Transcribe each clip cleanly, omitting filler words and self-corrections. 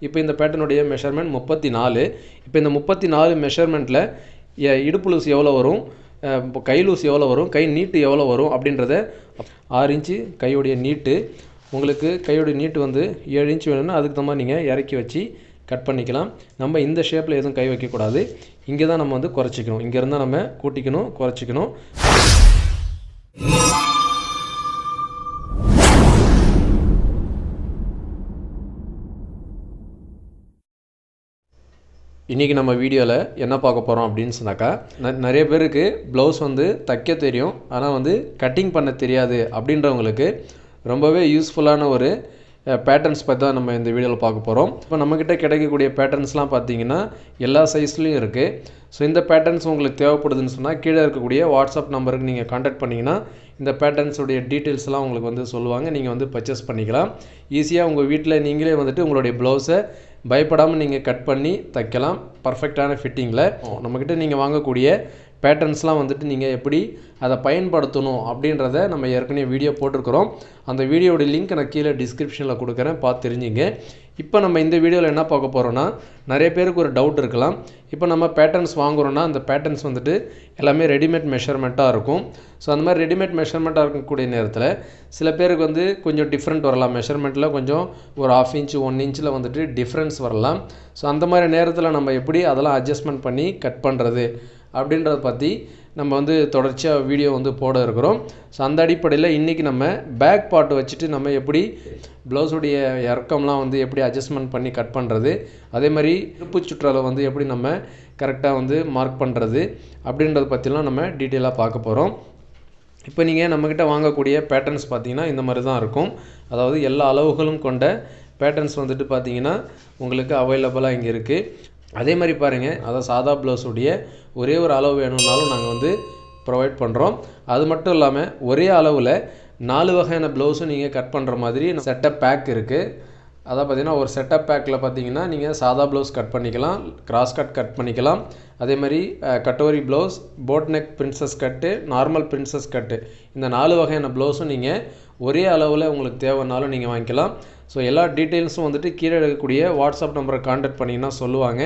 இப்போ இந்த பேட்டர்னுடைய மெஷர்மெண்ட் 34. இப்போ இந்த 34 மெஷர்மெண்ட்டில் இடுப்பு லூஸ் எவ்வளோ வரும், கை லூஸ் எவ்வளோ வரும், கை நீட்டு எவ்வளோ வரும் அப்படின்றத 6 இன்ச்சு கையுடைய நீட்டு. உங்களுக்கு கையோடைய நீட்டு வந்து 7 இன்ச் வேணும்னா அதுக்கு தகுந்த மாதிரி நீங்கள் இறக்கி வச்சு கட் பண்ணிக்கலாம். நம்ம இந்த ஷேப்பில் எதுவும் கை வைக்கக்கூடாது. இங்கே தான் நம்ம வந்து குறைச்சிக்கணும். இங்கே இருந்தால் நம்ம கூட்டிக்கணும், குறைச்சிக்கணும். இன்றைக்கி நம்ம வீடியோவில் என்ன பார்க்க போகிறோம் அப்படின்னு சொன்னாக்கா, நிறைய பேருக்கு ப்ளவுஸ் வந்து தைக்க தெரியும், ஆனால் வந்து கட்டிங் பண்ண தெரியாது அப்படின்றவங்களுக்கு ரொம்பவே யூஸ்ஃபுல்லான ஒரு பேட்டர்ன்ஸ் பற்றி தான் நம்ம இந்த வீடியோவில் பார்க்க போகிறோம். இப்போ நம்மக்கிட்ட கிடைக்கக்கூடிய பேட்டர்ன்ஸ்லாம் பார்த்தீங்கன்னா எல்லா சைஸ்லேயும் இருக்குது. ஸோ இந்த பேட்டர்ன்ஸ் உங்களுக்கு தேவைப்படுதுன்னு சொன்னால் கீழே இருக்கக்கூடிய வாட்ஸ்அப் நம்பருக்கு நீங்கள் கான்டாக்ட் பண்ணிங்கன்னா இந்த பேட்டர்ன்ஸுடைய டீட்டெயில்ஸ்லாம் உங்களுக்கு வந்து சொல்லுவாங்க. நீங்கள் வந்து பர்ச்சேஸ் பண்ணிக்கலாம். ஈஸியாக உங்கள் வீட்டில் நீங்களே வந்துட்டு உங்களுடைய ப்ளவுஸை பயப்படாமல் நீங்கள் கட் பண்ணி தைக்கலாம் பர்ஃபெக்டான ஃபிட்டிங்கில். நம்மக்கிட்ட நீங்கள் வாங்கக்கூடிய பேட்டர்ன்ஸ்லாம் வந்துட்டு நீங்கள் எப்படி அதை பயன்படுத்தணும் அப்படின்றத நம்ம ஏற்கனவே வீடியோ போட்டிருக்கிறோம். அந்த வீடியோட லிங்க் நான் கீழே டிஸ்கிரிப்ஷனில் கொடுக்குறேன், பார்த்து தெரிஞ்சுங்க. இப்போ நம்ம இந்த வீடியோவில் என்ன பார்க்க போகிறோன்னா, நிறைய பேருக்கு ஒரு டவுட் இருக்கலாம். இப்போ நம்ம பேட்டர்ன்ஸ் வாங்குகிறோன்னா அந்த பேட்டர்ன்ஸ் வந்துட்டு எல்லாமே ரெடிமேட் மெஷர்மெண்ட்டாக இருக்கும். ஸோ அந்த மாதிரி ரெடிமேட் மெஷர்மெண்ட்டாக இருக்கக்கூடிய நேரத்தில் சில பேருக்கு வந்து கொஞ்சம் டிஃப்ரெண்ட் வரலாம். மெஷர்மெண்ட்டில் கொஞ்சம் ஒரு 1/2 இன்ச் 1 இன்ச்சில் வந்துட்டு டிஃப்ரென்ஸ் வரலாம். ஸோ அந்த மாதிரி நேரத்தில் நம்ம எப்படி அதெல்லாம் அட்ஜஸ்ட்மெண்ட் பண்ணி கட் பண்ணுறது அப்படின்றத பற்றி நம்ம வந்து தொடர்ச்சியாக வீடியோ வந்து போட இருக்கிறோம். ஸோ அந்த அடிப்படையில் இன்றைக்கி நம்ம பேக் பார்ட் வச்சுட்டு நம்ம எப்படி ப்ளவுஸுடைய இறக்கம்லாம் வந்து எப்படி அட்ஜஸ்ட்மெண்ட் பண்ணி கட் பண்ணுறது, அதே மாதிரி இடுப்பு சுற்றலை வந்து எப்படி நம்ம கரெக்டாக வந்து மார்க் பண்ணுறது அப்படின்றத பற்றிலாம் நம்ம டீட்டெயிலாக பார்க்க போகிறோம். இப்போ நீங்கள் நம்மக்கிட்ட வாங்கக்கூடிய பேட்டர்ன்ஸ் பார்த்திங்கன்னா இந்த மாதிரி தான் இருக்கும். அதாவது எல்லா அளவுகளும் கொண்ட பேட்டர்ன்ஸ் வந்துட்டு பார்த்திங்கன்னா உங்களுக்கு அவைலபிளாக இங்கே இருக்குது. அதே மாதிரி பாருங்கள், அதாவது சாதா ப்ளவுஸுடைய ஒரே ஒரு அளவு வேணும்னாலும் நாங்கள் வந்து ப்ரொவைட் பண்ணுறோம். அது மட்டும் இல்லாமல் ஒரே அளவில் 4 வகையான ப்ளவுஸும் நீங்கள் கட் பண்ணுற மாதிரி செட்டப் பேக் இருக்குது. அதான் பார்த்திங்கன்னா ஒரு செட்டப் பேக்கில் பார்த்திங்கன்னா நீங்கள் சாதா ப்ளவுஸ் கட் பண்ணிக்கலாம், கிராஸ் கட் பண்ணிக்கலாம். அதே மாதிரி katori blouse, boat neck princess கட்டு, நார்மல் பிரின்சஸ் கட்டு, இந்த 4 வகையான ப்ளவுஸும் நீங்கள் ஒரே அளவில் உங்களுக்கு தேவைன்னாலும் நீங்கள் வாங்கிக்கலாம். ஸோ எல்லா டீட்டெயில்ஸும் வந்துட்டு கீழே இருக்கக்கூடிய வாட்ஸ்அப் நம்பரை கான்டாக்ட் பண்ணிங்கன்னா சொல்லுவாங்க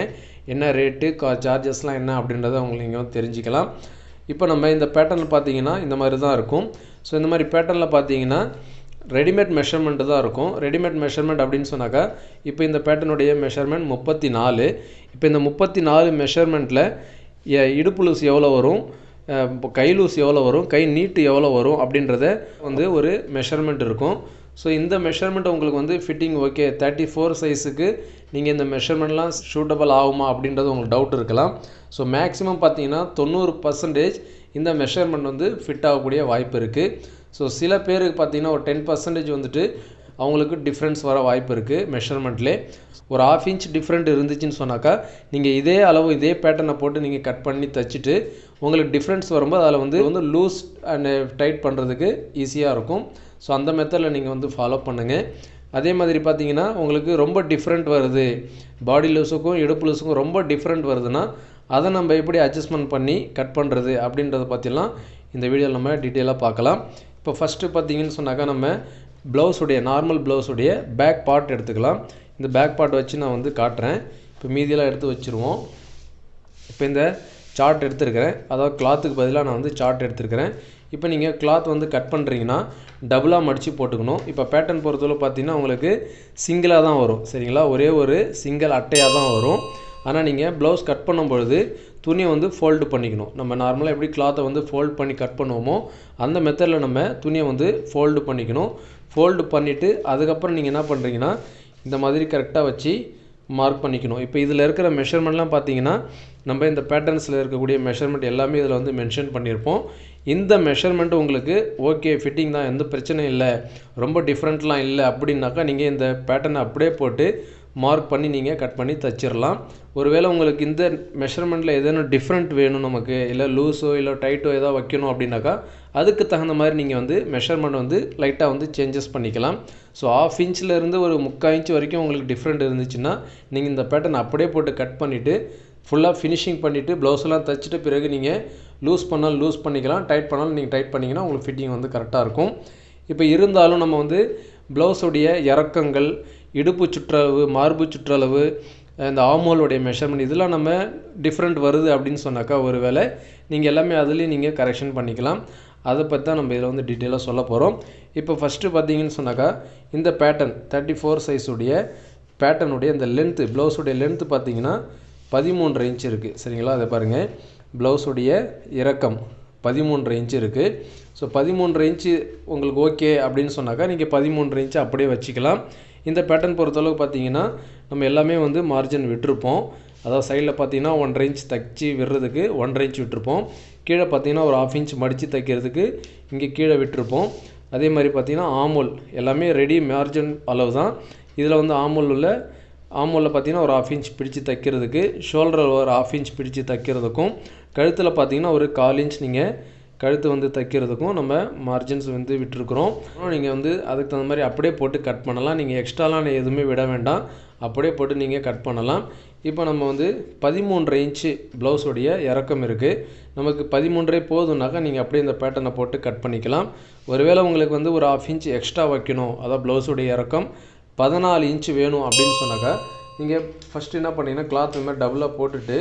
என்ன ரேட்டு, சார்ஜஸ்லாம் என்ன அப்படின்றத உங்களுக்கு நீங்கள் வந்து தெரிஞ்சுக்கலாம். இப்போ நம்ம இந்த பேட்டர்னில் பார்த்தீங்கன்னா இந்த மாதிரி தான் இருக்கும். ஸோ இந்த மாதிரி பேட்டர்னில் பார்த்தீங்கன்னா ரெடிமேட் மெஷர்மெண்ட்டு தான் இருக்கும். ரெடிமேட் மெஷர்மெண்ட் அப்படின்னு சொன்னாக்கா, இப்போ இந்த பேட்டர்னுடைய மெஷர்மெண்ட் 34. இப்போ இந்த 34 மெஷர்மெண்ட்டில் இடுப்பு லூஸ் எவ்வளோ வரும், கை லூஸ் எவ்வளோ வரும், கை நீட்டு எவ்வளோ வரும் அப்படின்றத வந்து ஒரு மெஷர்மெண்ட் இருக்கும். ஸோ இந்த மெஷர்மெண்ட் உங்களுக்கு வந்து ஃபிட்டிங் ஓகே 34 சைஸுக்கு நீங்கள் இந்த மெஷர்மெண்ட்லாம் சூட்டபிள் ஆகுமா அப்படின்றது உங்களுக்கு டவுட் இருக்கலாம். ஸோ மேக்ஸிமம் பார்த்தீங்கன்னா 90% இந்த மெஷர்மெண்ட் வந்து ஃபிட் ஆகக்கூடிய வாய்ப்பு இருக்குது. ஸோ சில பேருக்கு பார்த்தீங்கன்னா ஒரு 10% வந்துட்டு அவங்களுக்கு டிஃப்ரென்ஸ் வர வாய்ப்பு இருக்குது மெஷர்மெண்ட்லேயே. ஒரு 1/2 இன்ச் டிஃப்ரெண்ட் இருந்துச்சுன்னு சொன்னாக்கா நீங்கள் இதே அளவு இதே பேட்டர்னை போட்டு நீங்கள் கட் பண்ணி தைச்சிட்டு உங்களுக்கு டிஃப்ரென்ஸ் வரும்போது அதில் வந்து லூஸ் அண்ட் டைட் பண்ணுறதுக்கு ஈஸியாக இருக்கும். ஸோ அந்த மெத்தடில் நீங்கள் வந்து ஃபாலோ பண்ணுங்கள். அதே மாதிரி பார்த்தீங்கன்னா உங்களுக்கு ரொம்ப டிஃப்ரெண்ட் வருது, பாடி லூஸுக்கும் இடுப்பு லூஸுக்கும் ரொம்ப டிஃப்ரெண்ட் வருதுன்னா அதை நம்ம எப்படி அட்ஜஸ்ட்மெண்ட் பண்ணி கட் பண்ணுறது அப்படின்றத பற்றிலாம் இந்த வீடியோவில் நம்ம டீட்டெயிலாக பார்க்கலாம். இப்போ ஃபஸ்ட்டு பார்த்தீங்கன்னு சொன்னாக்கா நம்ம ப்ளவுஸுடைய நார்மல் ப்ளவுஸுடைய பேக் பார்ட் எடுத்துக்கலாம். இந்த பேக் பார்ட் வச்சு நான் வந்து காட்டுறேன். இப்போ மீதியெல்லாம் எடுத்து வச்சுருவோம். இப்போ இந்த சார்ட் எடுத்துருக்கிறேன், அதாவது கிளாத்துக்கு பதிலாக நான் வந்து சார்ட் எடுத்துருக்கிறேன். இப்போ நீங்கள் கிளாத் வந்து கட் பண்ணுறீங்கன்னா டபுளாக மடித்து போட்டுக்கணும். இப்போ பேட்டர்ன் பொறுத்தவரை பார்த்தீங்கன்னா உங்களுக்கு சிங்கிளாக தான் வரும், சரிங்களா, ஒரே ஒரு சிங்கிள் அட்டையாக தான் வரும். ஆனால் நீங்கள் ப்ளவுஸ் கட் பண்ணும்பொழுது துணியை வந்து ஃபோல்டு பண்ணிக்கணும். நம்ம நார்மலாக எப்படி கிளாத்தை வந்து ஃபோல்ட் பண்ணி கட் பண்ணுவோமோ அந்த மெத்தடில் நம்ம துணியை வந்து ஃபோல்டு பண்ணிக்கணும். ஃபோல்டு பண்ணிவிட்டு அதுக்கப்புறம் நீங்கள் என்ன பண்ணுறீங்கன்னா இந்த மாதிரி கரெக்டாக வச்சு மார்க் பண்ணிக்கணும். இப்போ இதில் இருக்கிற மெஷர்மெண்ட்லாம் பார்த்தீங்கன்னா நம்ம இந்த பேட்டர்ன்ஸில் இருக்கக்கூடிய மெஷர்மெண்ட் எல்லாமே இதில் வந்து மென்ஷன் பண்ணியிருப்போம். இந்த மெஷர்மெண்ட் உங்களுக்கு ஓகே ஃபிட்டிங் தான், எந்த பிரச்சனையும் இல்லை, ரொம்ப டிஃப்ரெண்ட்லாம் இல்லை அப்படின்னாக்கா நீங்கள் இந்த பேட்டர்னை அப்படியே போட்டு மார்க் பண்ணி நீங்கள் கட் பண்ணி தச்சிடலாம். ஒருவேளை உங்களுக்கு இந்த மெஷர்மெண்ட்டில் ஏதேனும் டிஃப்ரெண்ட் வேணும் நமக்கு, இல்லை லூஸோ இல்லை டைட்டோ ஏதாவது வைக்கணும் அப்படின்னாக்கா அதுக்கு தகுந்த மாதிரி நீங்கள் வந்து மெஷர்மெண்ட் வந்து லைட்டாக வந்து சேஞ்சஸ் பண்ணிக்கலாம். ஸோ 1/2 இன்ச்சிலேருந்து ஒரு 3/4 இன்ச் வரைக்கும் உங்களுக்கு டிஃப்ரெண்ட் இருந்துச்சுன்னா நீங்கள் இந்த பேட்டர்ன் அப்படியே போட்டு கட் பண்ணிவிட்டு ஃபுல்லாக ஃபினிஷிங் பண்ணிவிட்டு ப்ளவுஸ்லாம் தைச்சிட்டு பிறகு நீங்கள் லூஸ் பண்ணாலும் லூஸ் பண்ணிக்கலாம், டைட் பண்ணாலும் நீங்கள் டைட் பண்ணிங்கன்னா உங்களுக்கு ஃபிட்டிங் வந்து கரெக்டாக இருக்கும். இப்போ இருந்தாலும் நம்ம வந்து ப்ளவுஸுடைய இறக்கங்கள், இடுப்பு சுற்றளவு, மார்பு சுற்றளவு, இந்த ஆர்மோலுடைய மெஷர்மெண்ட் இதெல்லாம் நம்ம டிஃப்ரெண்ட் வருது அப்படின்னு சொன்னாக்கா ஒருவேளை நீங்கள் எல்லாமே அதுலேயும் நீங்கள் கரெக்ஷன் பண்ணிக்கலாம். அதை பற்றி தான் நம்ம இதில் வந்து டீட்டெயிலாக சொல்ல போகிறோம். இப்போ ஃபஸ்ட்டு பார்த்தீங்கன்னு சொன்னாக்கா இந்த பேட்டர்ன் 34 சைஸுடைய பேட்டர்னுடைய இந்த லென்த்து, ப்ளவுஸுடைய லென்த்து பார்த்தீங்கன்னா 13.5 இன்ச் இருக்குது. சரிங்களா? அதை பாருங்கள், ப்ளவுஸுடைய இறக்கம் 13.5 இன்ச் இருக்குது. ஸோ 13.5 இன்ச்சு உங்களுக்கு ஓகே அப்படின்னு சொன்னாக்கா நீங்கள் 13.5 இன்ச்சு அப்படியே வச்சுக்கலாம். இந்த பேட்டர்ன் பொறுத்தளவுக்கு பார்த்தீங்கன்னா நம்ம எல்லாமே வந்து மார்ஜின் விட்டுருப்போம். அதாவது சைடில் பார்த்தீங்கன்னா 1.5 இன்ச் தைச்சி விடுறதுக்கு 1.5 இன்ச் விட்டுருப்போம். கீழே பார்த்தீங்கன்னா ஒரு 1/2 இன்ச் மடித்து தைக்கிறதுக்கு இங்கே கீழே விட்டுருப்போம். அதே மாதிரி பார்த்தீங்கன்னா ஆமோல் எல்லாமே ரெடி மார்ஜின் அளவு தான். இதில் வந்து ஆமோலில் பார்த்தீங்கன்னா ஒரு 1/2 இன்ச் பிடிச்சி தைக்கிறதுக்கு, ஷோல்டரில் ஒரு 1/2 இன்ச் பிடிச்சி தைக்கிறதுக்கும், கழுத்தில் பார்த்தீங்கன்னா ஒரு 1/4 இன்ச் நீங்கள் கழுத்து வந்து தைக்கிறதுக்கும் நம்ம மார்ஜின்ஸ் வந்து விட்டுருக்குறோம். நீங்கள் வந்து அதுக்கு தகுந்த மாதிரி அப்படியே போட்டு கட் பண்ணலாம். நீங்கள் எக்ஸ்ட்ராலாம் எதுவுமே விட வேண்டாம், அப்படியே போட்டு நீங்கள் கட் பண்ணலாம். இப்போ நம்ம வந்து 13.5 இன்ச்சு ப்ளவுஸுடைய இறக்கம் இருக்குது. நமக்கு 13.5 போதும்னாக்கா நீங்கள் அப்படியே இந்த பேட்டர்னை போட்டு கட் பண்ணிக்கலாம். ஒருவேளை உங்களுக்கு வந்து ஒரு 1/2 இன்ச் எக்ஸ்ட்ரா வைக்கணும், அதாவது ப்ளவுஸுடைய இறக்கம் 14 இன்ச்சு வேணும் அப்படின்னு சொன்னாக்கா நீங்கள் ஃபஸ்ட்டு என்ன பண்ணிங்கன்னா கிளாத் இந்த மாதிரி டபுளாக போட்டுட்டு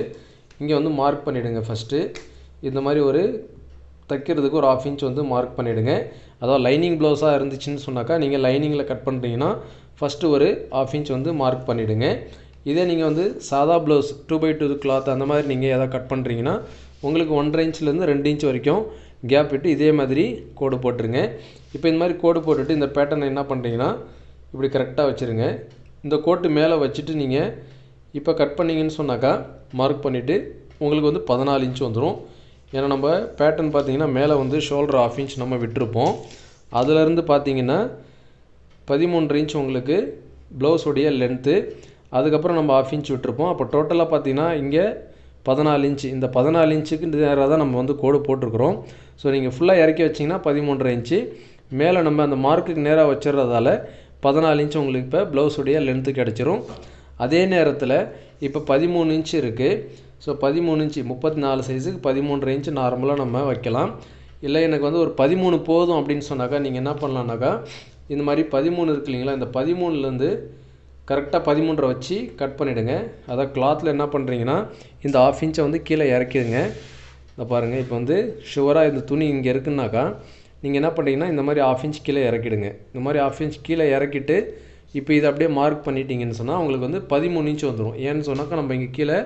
இங்கே வந்து மார்க் பண்ணிவிடுங்க. ஃபஸ்ட்டு இந்த மாதிரி ஒரு தைக்கிறதுக்கு ஒரு 1/2 இன்ச் வந்து மார்க் பண்ணிவிடுங்க. அதாவது லைனிங் ப்ளவுஸாக இருந்துச்சுன்னு சொன்னாக்கா நீங்கள் லைனிங்கில் கட் பண்ணுறீங்கன்னா ஃபஸ்ட்டு ஒரு 1/2 இன்ச் வந்து மார்க் பண்ணிவிடுங்க. இதே நீங்கள் வந்து சாதா ப்ளவுஸ் 2x2 கிளாத் அந்த மாதிரி நீங்கள் எதாவது கட் பண்ணுறீங்கன்னா உங்களுக்கு 1.5 இன்ச்லேருந்து 2 இன்ச் வரைக்கும் கேப் விட்டு இதே மாதிரி கோடு போட்டுருங்க. இப்போ இந்த மாதிரி கோடு போட்டுட்டு இந்த பேட்டர்னை என்ன பண்ணுறீங்கன்னா இப்படி கரெக்டாக வச்சுருங்க. இந்த கோட்டு மேலே வச்சுட்டு நீங்கள் இப்போ கட் பண்ணிங்கன்னு சொன்னாக்கா மார்க் பண்ணிவிட்டு உங்களுக்கு வந்து 14 இன்ச் வந்துடும். ஏன்னா நம்ம பேட்டர்ன் பார்த்தீங்கன்னா மேலே வந்து ஷோல்டர் 1/2 இன்ச் நம்ம விட்டுருப்போம். அதிலேருந்து பார்த்தீங்கன்னா 13.5 இன்ச் உங்களுக்கு ப்ளவுஸுடைய லென்த்து, அதுக்கப்புறம் நம்ம 1/2 இன்ச் விட்டுருப்போம். அப்போ டோட்டலாக பார்த்தீங்கன்னா இங்கே 14 இன்ச்சு, இந்த 14 இன்ச்சுக்கு நேராக தான் நம்ம வந்து கோடு போட்டிருக்கிறோம். ஸோ நீங்கள் ஃபுல்லாக இறக்கி வச்சிங்கன்னா 13.5 இன்ச்சு, மேலே நம்ம அந்த மார்க்குக்கு நேராக வச்சிடுறதால 14 இன்ச்சு உங்களுக்கு இப்போ ப்ளவுஸுடைய லென்த்து கிடச்சிரும். அதே நேரத்தில் இப்போ 13 இன்ச்சு இருக்குது. ஸோ 13 இன்ச்சு 34 சைஸுக்கு 13.5 இன்ச்சு நார்மலாக நம்ம வைக்கலாம். இல்லை எனக்கு வந்து ஒரு 13 போதும் அப்படின்னு சொன்னாக்கா நீங்கள் என்ன பண்ணலான்னாக்கா இந்த மாதிரி 13 இருக்கு இல்லைங்களா, இந்த 13லேருந்து கரெக்டாக 13 வச்சு கட் பண்ணிவிடுங்க. அதான் கிளாத்தில் என்ன பண்ணுறீங்கன்னா இந்த 1/2 இன்ச்சை வந்து கீழே இறக்கிடுங்க. இதை பாருங்கள், இப்போ வந்து ஷுவராக இந்த துணி இங்கே இருக்குன்னாக்கா நீங்கள் என்ன பண்ணுறீங்கன்னா இந்த மாதிரி 1/2 இன்ச் கீழே இறக்கிடுங்க. இந்த மாதிரி 1/2 இன்ச் கீழே இறக்கிட்டு இப்போ இதை அப்படியே மார்க் பண்ணிட்டீங்கன்னு சொன்னால் உங்களுக்கு வந்து 13 இன்ச் வந்துடும். ஏன்னு சொன்னாக்கா நம்ம இங்கே கீழே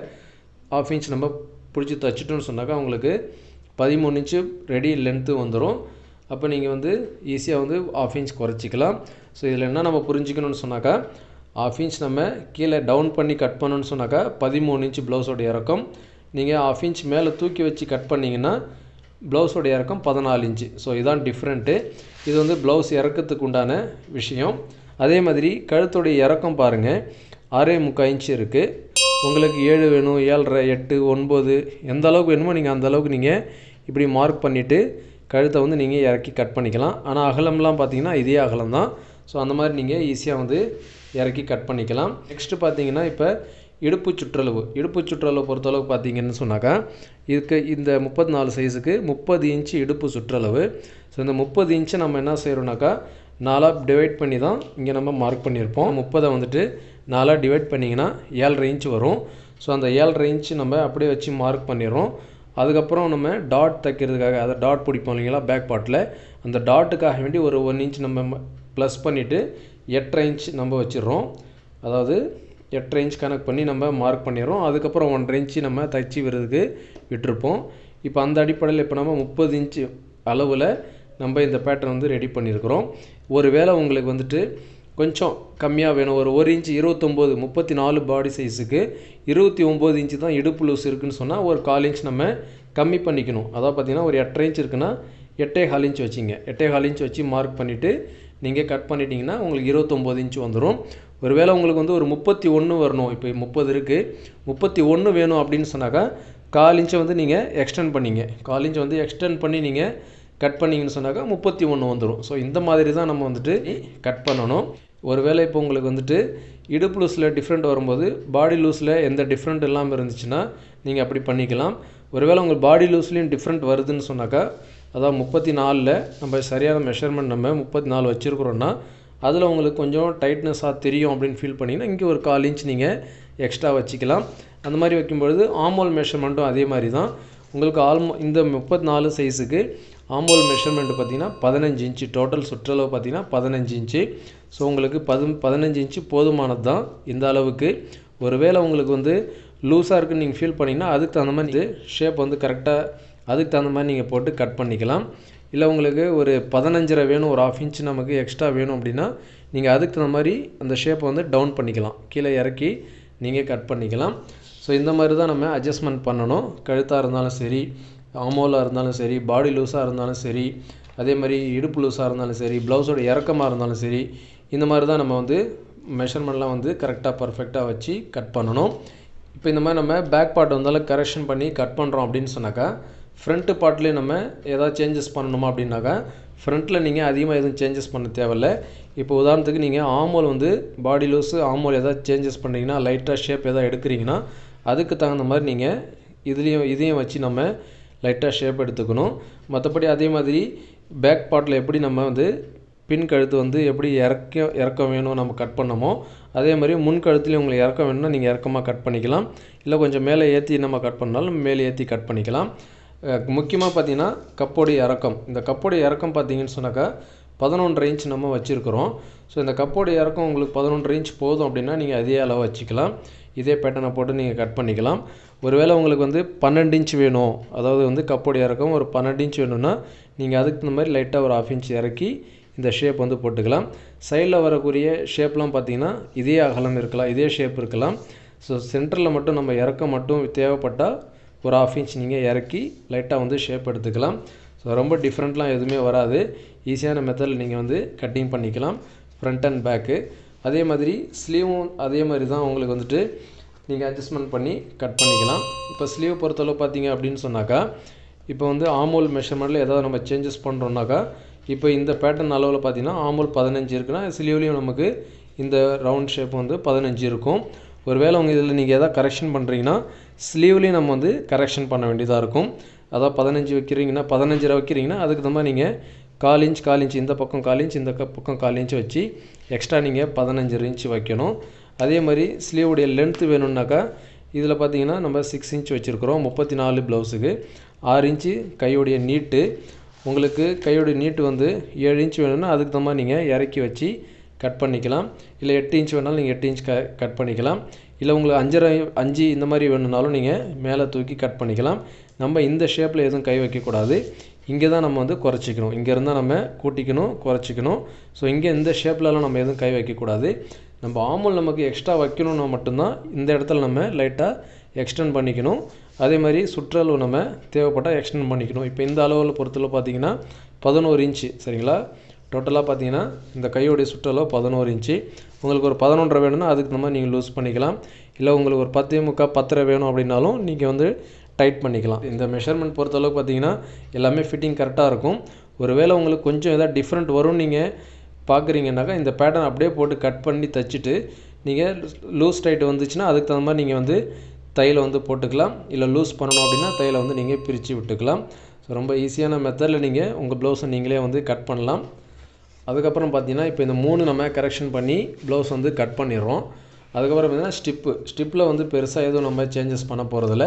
1/2 இன்ச் நம்ம பிடிச்சி தைச்சிட்டோன்னு சொன்னாக்கா உங்களுக்கு 13 இன்ச்சு ரெடி லென்த்து வந்துடும். அப்போ நீங்கள் வந்து ஈஸியாக வந்து 1/2 இன்ச் குறைச்சிக்கலாம். ஸோ இதில் என்ன நம்ம புரிஞ்சிக்கணும்னு சொன்னாக்கா 1/2 இன்ச் நம்ம கீழே டவுன் பண்ணி கட் பண்ணணும்னு சொன்னாக்கா 13 இன்ச் ப்ளவுஸோட இறக்கம். நீங்கள் 1/2 இன்ச் மேலே தூக்கி வச்சு கட் பண்ணிங்கன்னா ப்ளவுஸோட இறக்கம் 14 இன்ச்சு. ஸோ இதுதான் டிஃப்ரெண்ட்டு. இது வந்து ப்ளவுஸ் இறக்கத்துக்கு உண்டான விஷயம். அதே மாதிரி கழுத்துடைய இறக்கம் பாருங்கள் 6.25 இன்ச்சு இருக்குது. உங்களுக்கு 7 வேணும், 7.5, 8, 9 எந்த அளவுக்கு வேணுமோ நீங்கள் அந்த அளவுக்கு நீங்கள் இப்படி மார்க் பண்ணிவிட்டு கழுத்தை வந்து நீங்கள் இறக்கி கட் பண்ணிக்கலாம். ஆனால் அகலம்லாம் பார்த்தீங்கன்னா இதே அகலம் தான். ஸோ அந்த மாதிரி நீங்கள் ஈஸியாக வந்து இறக்கி கட் பண்ணிக்கலாம். நெக்ஸ்ட்டு பார்த்தீங்கன்னா இப்போ இடுப்பு சுற்றளவு பொறுத்தளவுக்கு பார்த்தீங்கன்னு சொன்னாக்கா இதுக்கு இந்த 34 சைஸுக்கு 30 இன்ச்சு இடுப்பு சுற்றளவு. ஸோ இந்த 30 இன்ச்சை நம்ம என்ன செய்கிறோம்னாக்கா 4ஆக டிவைட் பண்ணி தான் இங்கே நம்ம மார்க் பண்ணியிருப்போம். 30 வந்துட்டு 4ஆக டிவைட் பண்ணிங்கன்னா 7.5 இன்ச் வரும். ஸோ அந்த 7.5 இன்ச்சு நம்ம அப்படியே வச்சு மார்க் பண்ணிடுறோம். அதுக்கப்புறம் நம்ம டாட் தைக்கிறதுக்காக அதை டாட் பிடிப்போம் இல்லைங்களா பேக் பார்ட்டில், அந்த டாட்டுக்காக வேண்டி ஒரு 1 இன்ச் நம்ம ப்ளஸ் பண்ணிவிட்டு 8.5 இன்ச் நம்ம வச்சிடுறோம். அதாவது 8.5 இன்ச் கணக்கு பண்ணி நம்ம மார்க் பண்ணிடுறோம். அதுக்கப்புறம் 1.5 இன்ச்சு நம்ம தைச்சி விடுறதுக்கு விட்டுருப்போம். இப்போ அந்த அடிப்படையில் இப்போ நம்ம 30 இன்ச்சு அளவில் நம்ம இந்த பேட்டர்ன் வந்து ரெடி பண்ணியிருக்கிறோம். ஒரு வேளை உங்களுக்கு வந்துட்டு கொஞ்சம் கம்மியாக வேணும், ஒரு இன்ச்சு 29 34 பாடி சைஸுக்கு 29 இன்ச்சு தான் இடுப்பு லூஸ் இருக்குதுன்னு சொன்னால் ஒரு 1/4 இன்ச் நம்ம கம்மி பண்ணிக்கணும். அதாவது பார்த்திங்கன்னா ஒரு 8.5 இன்ச் இருக்குன்னா 8.25 இன்ச் வச்சிங்க. 8.25 இன்ச் வச்சு மார்க் பண்ணிவிட்டு நீங்கள் கட் பண்ணிட்டீங்கன்னா உங்களுக்கு 29 இன்ச் வந்துடும். ஒருவேளை உங்களுக்கு வந்து ஒரு 31 வரணும், இப்போ 30 இருக்குது 31 வேணும் அப்படின்னு சொன்னாக்கா 1/4 இன்ச்சை வந்து நீங்கள் எக்ஸ்டெண்ட் பண்ணிங்க. 1/4 இன்ச் வந்து எக்ஸ்டெண்ட் பண்ணி நீங்கள் கட் பண்ணிங்கன்னு சொன்னாக்கா 31 வந்துடும். ஸோ இந்த மாதிரி தான் நம்ம வந்துட்டு கட் பண்ணணும். ஒருவேளை இப்போ உங்களுக்கு வந்துட்டு இடுப்பு லூஸில் டிஃப்ரெண்ட் வரும்போது பாடி லூஸில் எந்த டிஃப்ரெண்ட் இல்லாமல் இருந்துச்சுன்னா நீங்கள் அப்படி பண்ணிக்கலாம். ஒருவேளை உங்கள் பாடி லூஸ்லேயும் டிஃப்ரெண்ட் வருதுன்னு சொன்னாக்கா, அதாவது 34ல் நம்ம சரியான மெஷர்மெண்ட் நம்ம 34 வச்சுருக்குறோன்னா அதில் உங்களுக்கு கொஞ்சம் டைட்னஸாக தெரியும் அப்படின்னு ஃபீல் பண்ணிங்கன்னா இங்கே ஒரு 1/4 இன்ச் நீங்கள் எக்ஸ்ட்ரா வச்சுக்கலாம். அந்த மாதிரி வைக்கும்பொழுது ஆமோல் மெஷர்மெண்ட்டும் அதே மாதிரி தான். உங்களுக்கு இந்த 34 சைஸுக்கு ஆமோல் மெஷர்மெண்ட் பார்த்தீங்கன்னா 15 இன்ச்சு, டோட்டல் சுற்றளவு பார்த்தீங்கன்னா 15 இன்ச்சு. ஸோ உங்களுக்கு 15 இன்ச்சு போதுமானது தான் இந்த அளவுக்கு. ஒருவேளை உங்களுக்கு வந்து லூஸாக இருக்குன்னு நீங்கள் ஃபீல் பண்ணிங்கன்னா அதுக்கு தகுந்த மாதிரி ஷேப் வந்து கரெக்டாக அதுக்கு தகுந்த மாதிரி நீங்கள் போட்டு கட் பண்ணிக்கலாம். இல்லை உங்களுக்கு ஒரு 15.5 வேணும், ஒரு 1/2 இன்ச் நமக்கு எக்ஸ்ட்ரா வேணும் அப்படின்னா நீங்கள் அதுக்கு தகுந்த மாதிரி அந்த ஷேப்பை வந்து டவுன் பண்ணிக்கலாம், கீழே இறக்கி நீங்கள் கட் பண்ணிக்கலாம். ஸோ இந்த மாதிரி தான் நம்ம அட்ஜஸ்ட்மெண்ட் பண்ணணும். கழுத்தாக இருந்தாலும் சரி, ஆமோலாக இருந்தாலும் சரி, பாடி லூஸாக இருந்தாலும் சரி, அதே மாதிரி இடுப்பு லூஸாக இருந்தாலும் சரி, ப்ளவுஸோட இறக்கமாக இருந்தாலும் சரி, இந்த மாதிரி தான் நம்ம வந்து மெஷர்மெண்ட்லாம் வந்து கரெக்டாக பர்ஃபெக்டாக வச்சு கட் பண்ணணும். இப்போ இந்த மாதிரி நம்ம பேக் பார்ட் வந்தாலும் கரெக்ஷன் பண்ணி கட் பண்ணுறோம் அப்படின்னு சொன்னாக்கா, ஃப்ரண்ட்டு பார்ட்லேயே நம்ம ஏதாவது சேஞ்சஸ் பண்ணணுமா அப்படின்னாக்கா, ஃப்ரண்ட்டில் நீங்கள் அதிகமாக எதுவும் சேஞ்சஸ் பண்ண தேவையில்ல. இப்போ உதாரணத்துக்கு நீங்கள் ஆமோல் வந்து பாடி லூஸு ஆமோல் ஏதாவது சேஞ்சஸ் பண்ணுறீங்கன்னா, லைட்டாக ஷேப் எதாவது எடுக்கிறீங்கன்னா அதுக்கு தகுந்த மாதிரி நீங்கள் இதையும் வச்சு நம்ம லைட்டாக ஷேப் எடுத்துக்கணும். மற்றபடி அதே மாதிரி பேக் பார்ட்டில் எப்படி நம்ம வந்து பின் கழுத்து வந்து எப்படி இறக்கம் வேணும் நம்ம கட் பண்ணமோ, அதே மாதிரி முன் கழுத்துலேயும் உங்களுக்கு இறக்கம் வேணும்னா நீங்கள் இறக்கமாக கட் பண்ணிக்கலாம். இல்லை கொஞ்சம் மேலே ஏற்றி நம்ம கட் பண்ணாலும் மேலே ஏற்றி கட் பண்ணிக்கலாம். முக்கியமாக பார்த்தீங்கன்னா கப்போடைய இறக்கம், இந்த கப்போடைய இறக்கம் பார்த்தீங்கன்னு சொன்னாக்கா 11.5 இன்ச் நம்ம வச்சுருக்கிறோம். ஸோ இந்த கப்போடைய இறக்கம் உங்களுக்கு 11.5 இன்ச் போதும் அப்படின்னா நீங்கள் அதே அளவு வச்சுக்கலாம். இதே பேட்டர்னை போட்டு நீங்கள் கட் பண்ணிக்கலாம். ஒருவேளை உங்களுக்கு வந்து 12 இன்ச் வேணும், அதாவது வந்து கப்போடைய இறக்கம் ஒரு 12 இன்ச் வேணும்னா நீங்கள் அதுக்கு இந்த மாதிரி லைட்டாக ஒரு 1/2 இன்ச் இறக்கி இந்த ஷேப் வந்து போட்டுக்கலாம். சைடில் வரக்கூடிய ஷேப்லாம் பார்த்தீங்கன்னா இதே அகலம் இருக்கலாம், இதே ஷேப் இருக்கலாம். ஸோ சென்டரில் மட்டும் நம்ம இறக்கம் மட்டும் தேவைப்பட்டால் ஒரு 1/2 இன்ச் நீங்கள் இறக்கி லைட்டாக வந்து ஷேப் எடுத்துக்கலாம். ஸோ ரொம்ப டிஃப்ரெண்ட்லாம் எதுவுமே வராது. ஈஸியான மெத்தடில் நீங்கள் வந்து கட்டிங் பண்ணிக்கலாம் ஃப்ரண்ட் அண்ட் பேக்கு. அதே மாதிரி ஸ்லீவும் அதே மாதிரி தான் உங்களுக்கு வந்துட்டு நீங்கள் அட்ஜஸ்ட்மெண்ட் பண்ணி கட் பண்ணிக்கலாம். இப்போ ஸ்லீவ் பொறுத்தளவு பார்த்தீங்க அப்படின்னு சொன்னாக்கா, இப்போ வந்து ஆமோல் மெஷர்மெண்ட்டில் ஏதாவது நம்ம சேஞ்சஸ் பண்ணுறோன்னாக்கா, இப்போ இந்த பேட்டர்ன் அளவில் பார்த்தீங்கன்னா ஆமோல் 15 இருக்குன்னா ஸ்லீவ்லேயும் நமக்கு இந்த ரவுண்ட் ஷேப் வந்து 15 இருக்கும். ஒருவேளை உங்கள் இதில் நீங்கள் எதாவது கரெக்ஷன் பண்ணுறீங்கன்னா ஸ்லீவ்லேயும் நம்ம வந்து கரெக்ஷன் பண்ண வேண்டியதாக இருக்கும். அதாவது 15 வைக்கிறீங்கன்னா 15 வைக்கிறீங்கன்னா அதுக்கு தகுந்த மாதிரி நீங்கள் 1/4 இன்ச் 1/4 இன்ச் இந்த பக்கம் 1/4 இன்ச் இந்த பக்கம் 1/4 இன்ச் வச்சு எக்ஸ்ட்ரா நீங்கள் 15 இன்ச் வைக்கணும். அதே மாதிரி ஸ்லீவுடைய லென்த்து வேணும்னாக்கா இதில் பார்த்தீங்கன்னா நம்ம 6 இன்ச் வச்சுருக்கிறோம் 34 ப்ளவுஸுக்கு. 6 இன்ச்சு கையோடைய நீட்டு, உங்களுக்கு கையோடைய நீட்டு வந்து 7 இன்ச் வேணும்னா அதுக்கு தகுந்த மாதிரி நீங்கள் இறக்கி வச்சு கட் பண்ணிக்கலாம். இல்லை 8 இன்ச் வேணாலும் நீங்கள் 8 இன்ச் கட் பண்ணிக்கலாம். இல்லை உங்களுக்கு 5 இந்த மாதிரி வேணும்னாலும் நீங்கள் மேலே தூக்கி கட் பண்ணிக்கலாம். நம்ம இந்த ஷேப்பில் எதுவும் கை வைக்கக்கூடாது. இங்கே தான் நம்ம வந்து குறைச்சிக்கணும், இங்கே இருந்தால் நம்ம கூட்டிக்கணும் குறைச்சிக்கணும். ஸோ இங்கே இந்த ஷேப்லலாம் நம்ம எதுவும் கை வைக்கக்கூடாது. நம்ம ஆமோல் நமக்கு எக்ஸ்ட்ரா வைக்கணும்னா மட்டும்தான் இந்த இடத்துல நம்ம லைட்டாக எக்ஸ்டெண்ட் பண்ணிக்கணும். அதே மாதிரி சுற்றளவு நம்ம தேவைப்பட்டால் எக்ஸ்டெண்ட் பண்ணிக்கணும். இப்போ இந்த அளவில் பொறுத்தளவு பார்த்தீங்கன்னா 11 இன்ச்சு சரிங்களா. டோட்டலாக பார்த்தீங்கன்னா இந்த கையோடைய சுற்றளவு 11 இன்ச்சு. உங்களுக்கு ஒரு 11.5 வேணும்னா அதுக்கு நம்ம நீங்கள் லூஸ் பண்ணிக்கலாம். இல்லை உங்களுக்கு ஒரு 10.25 10.5 வேணும் அப்படின்னாலும் நீங்கள் வந்து டைட் பண்ணிக்கலாம். இந்த மெஷர்மெண்ட் பொறுத்தளவுக்கு பார்த்தீங்கன்னா எல்லாமே ஃபிட்டிங் கரெக்டாக இருக்கும். ஒருவேளை உங்களுக்கு கொஞ்சம் எதாவது டிஃப்ரெண்ட் வரும்னு நீங்கள் பார்க்குறீங்கன்னாக்கா இந்த பேட்டர்ன் அப்படியே போட்டு கட் பண்ணி தைச்சிட்டு நீங்கள் லூஸ் டைட் வந்துச்சுன்னா அதுக்கு தகுந்த மாதிரி நீங்கள் வந்து தையலை வந்து போட்டுக்கலாம். இல்லை லூஸ் பண்ணணும் அப்படின்னா தையலை வந்து நீங்கள் பிரித்து விட்டுக்கலாம். ஸோ ரொம்ப ஈஸியான மெத்தடில் நீங்கள் உங்கள் ப்ளவுஸை நீங்களே வந்து கட் பண்ணலாம். அதுக்கப்புறம் பார்த்தீங்கன்னா இப்போ இந்த 3 நம்ம கரெக்ஷன் பண்ணி ப்ளவுஸ் வந்து கட் பண்ணிடுறோம். அதுக்கப்புறம் பார்த்தீங்கன்னா ஸ்டிப்பில் வந்து பெருசாக எதுவும் நம்ம சேஞ்சஸ் பண்ண போகிறதில்ல.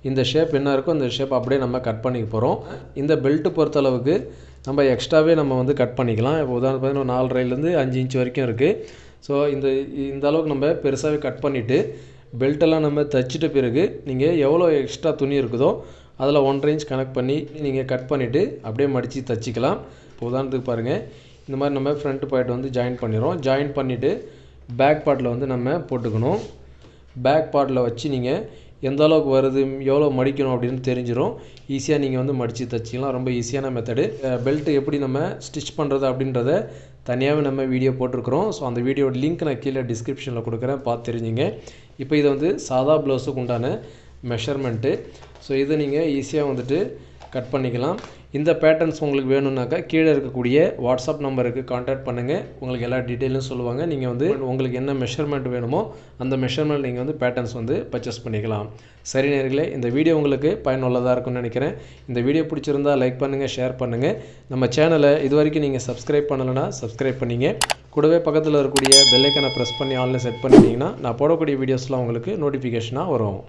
இந்த ஷேப் என்ன இருக்கோ அந்த ஷேப் அப்படியே நம்ம கட் பண்ணிக்க போகிறோம். இந்த பெல்ட்டு பொறுத்தளவுக்கு நம்ம எக்ஸ்ட்ராவே நம்ம வந்து கட் பண்ணிக்கலாம். இப்போ உதாரணம் பார்த்தீங்கன்னா 4.5லேருந்து 5 இன்ச் வரைக்கும் இருக்குது. ஸோ இந்த அளவுக்கு நம்ம பெருசாகவே கட் பண்ணிவிட்டு பெல்ட்டெல்லாம் நம்ம தைச்சிட்ட பிறகு நீங்கள் எவ்வளோ எக்ஸ்ட்ரா துணி இருக்குதோ அதில் 1.5 இன்ச் கனெக்ட் பண்ணி நீங்கள் கட் பண்ணிவிட்டு அப்படியே மடித்து தைச்சிக்கலாம். இப்போ உதாரணத்துக்கு பாருங்கள், இந்த மாதிரி நம்ம ஃப்ரண்ட் பார்ட் வந்து ஜாயின் பண்ணிடுறோம். ஜாயின் பண்ணிவிட்டு பேக் பார்ட்டில் வந்து நம்ம போட்டுக்கணும். பேக் பார்ட்டில் வச்சு நீங்கள் எந்த அளவுக்கு வருது எவ்வளோ மடிக்கணும் அப்படின்னு தெரிஞ்சிடும். ஈஸியாக நீங்கள் வந்து மடித்து தைச்சிக்கலாம். ரொம்ப ஈஸியான மெத்தடு. பெல்ட்டு எப்படி நம்ம ஸ்டிச் பண்ணுறது அப்படின்றத தனியாகவே நம்ம வீடியோ போட்டிருக்கிறோம். ஸோ அந்த வீடியோட லிங்க் நான் கீழே டிஸ்கிரிப்ஷனில் கொடுக்குறேன், பார்த்து தெரிஞ்சுங்க. இப்போ இது வந்து சாதா ப்ளவுஸுக்கு உண்டான மெஷர்மெண்ட்டு. ஸோ இதை நீங்கள் ஈஸியாக வந்துட்டு கட் பண்ணிக்கலாம். இந்த பேட்டர்ன்ஸ் உங்களுக்கு வேணும்னாக்கா கீழே இருக்கக்கூடிய வாட்ஸ்அப் நம்பருக்கு கான்டாக்ட் பண்ணுங்கள். உங்களுக்கு எல்லா டீட்டெயிலும் சொல்லுவாங்க. நீங்கள் வந்து உங்களுக்கு என்ன மெஷர்மெண்ட் வேணுமோ அந்த மெஷர்மெண்ட் நீங்கள் வந்து பேட்டர்ன்ஸ் வந்து பர்ச்சேஸ் பண்ணிக்கலாம். சரி நேயர்களே, இந்த வீடியோ உங்களுக்கு பயனுள்ளதாக இருக்கும்னு நினைக்கிறேன். இந்த வீடியோ பிடிச்சிருந்தால் லைக் பண்ணுங்கள், ஷேர் பண்ணுங்கள். நம்ம சேனலை இது வரைக்கும் நீங்கள் சப்ஸ்கிரைப் பண்ணலைன்னா சப்ஸ்கிரைப் பண்ணிங்க. கூடவே பக்கத்தில் இருக்கக்கூடிய பெல் ஐக்கனை ப்ரெஸ் பண்ணி ஆன்ல செட் பண்ணிட்டீங்கன்னா நான் போடக்கூடிய வீடியோஸ்லாம் உங்களுக்கு நோட்டிஃபிகேஷனாக வரும்.